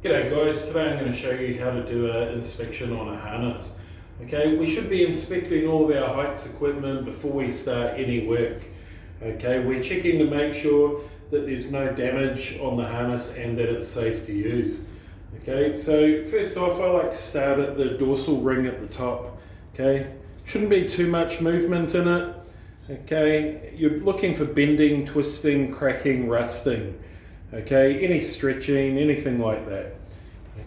G'day guys, today I'm going to show you how to do an inspection on a harness. Okay, we should be inspecting all of our heights equipment before we start any work. Okay, we're checking to make sure that there's no damage on the harness and that it's safe to use. Okay, so first off I like to start at the dorsal ring at the top. Okay, shouldn't be too much movement in it. Okay, you're looking for bending, twisting, cracking, rusting. Okay, any stretching, anything like that.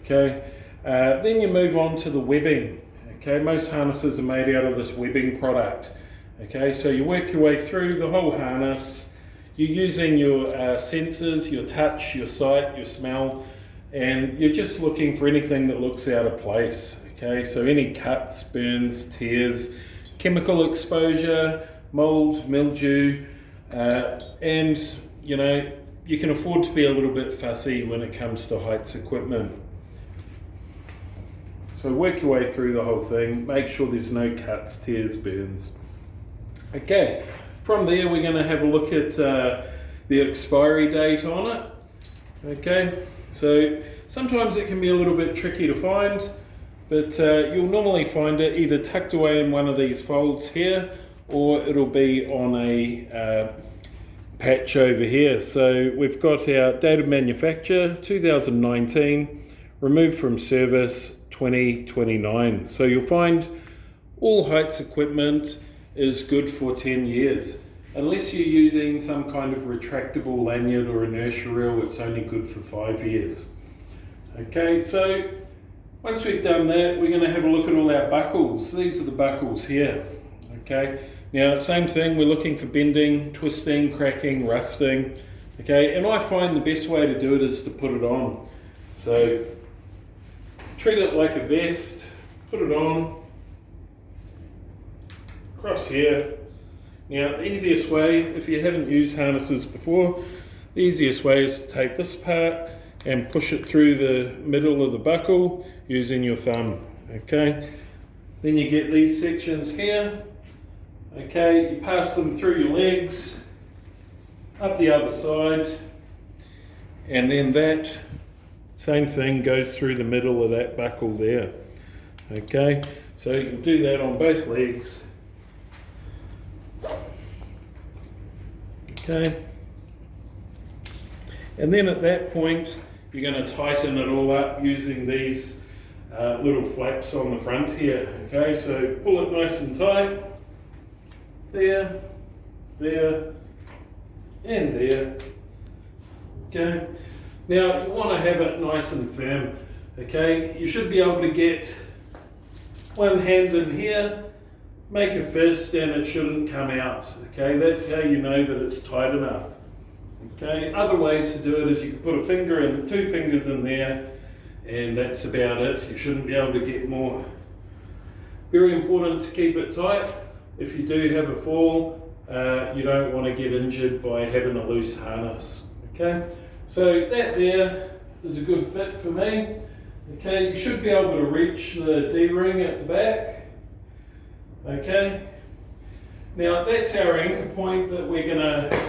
Okay, then you move on to the webbing. Okay, most harnesses are made out of this webbing product. Okay, so you work your way through the whole harness. You're using your sensors, your touch, your sight, your smell, and you're just looking for anything that looks out of place. Okay, so any cuts, burns, tears, chemical exposure, mold, mildew, and you can afford to be a little bit fussy when it comes to heights equipment. So work your way through the whole thing, make sure there's no cuts, tears, burns. Okay, from there we're going to have a look at the expiry date on it. Okay, so sometimes it can be a little bit tricky to find, but you'll normally find it either tucked away in one of these folds here, or it'll be on a patch over here. So we've got our date of manufacture 2019, removed from service 2029. So you'll find all heights equipment is good for 10 years. Unless you're using some kind of retractable lanyard or inertia reel, it's only good for 5 years. Okay, so once we've done that, we're going to have a look at all our buckles. These are the buckles here. Okay, now same thing, we're looking for bending, twisting, cracking, rusting. Okay, and I find the best way to do it is to put it on. So treat it like a vest, put it on, across here. Now the easiest way, if you haven't used harnesses before, the easiest way is to take this part and push it through the middle of the buckle using your thumb. Okay, then you get these sections here. Okay, you pass them through your legs, up the other side, and then that same thing goes through the middle of that buckle there. Okay, so you'll do that on both legs. Okay, and then at that point you're going to tighten it all up using these little flaps on the front here. Okay, so pull it nice and tight. There, there, and there. Okay, now you want to have it nice and firm. Okay, you should be able to get one hand in here, make a fist, and it shouldn't come out. Okay, that's how you know that it's tight enough. Okay, other ways to do it is you can put a finger and 2 fingers in there, and that's about it. You shouldn't be able to get more. Very important to keep it tight. If you do have a fall, you don't want to get injured by having a loose harness. Okay, so that there is a good fit for me. Okay, you should be able to reach the D-ring at the back. Okay, now that's our anchor point that we're going to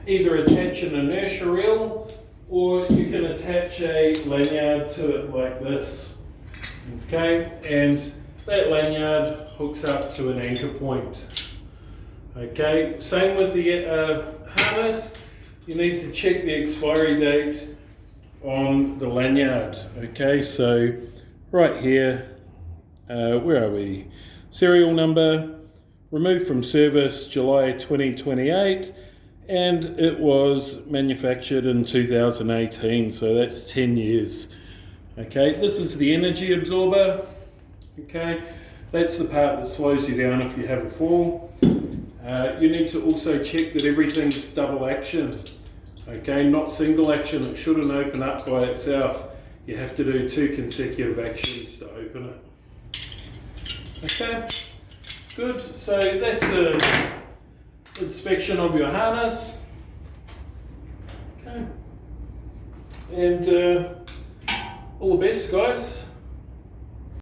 either attach an inertia reel, or you can attach a lanyard to it like this. Okay, and that lanyard hooks up to an anchor point. Okay, same with the harness. You need to check the expiry date on the lanyard. Okay, so right here, where are we? Serial number, removed from service July 2028, and it was manufactured in 2018, so that's 10 years. Okay, this is the energy absorber. Okay, that's the part that slows you down if you have a fall. You need to also check that everything's double action. Okay, not single action. It shouldn't open up by itself. You have to do 2 consecutive actions to open it. Okay, good. So that's an inspection of your harness. Okay, and all the best, guys.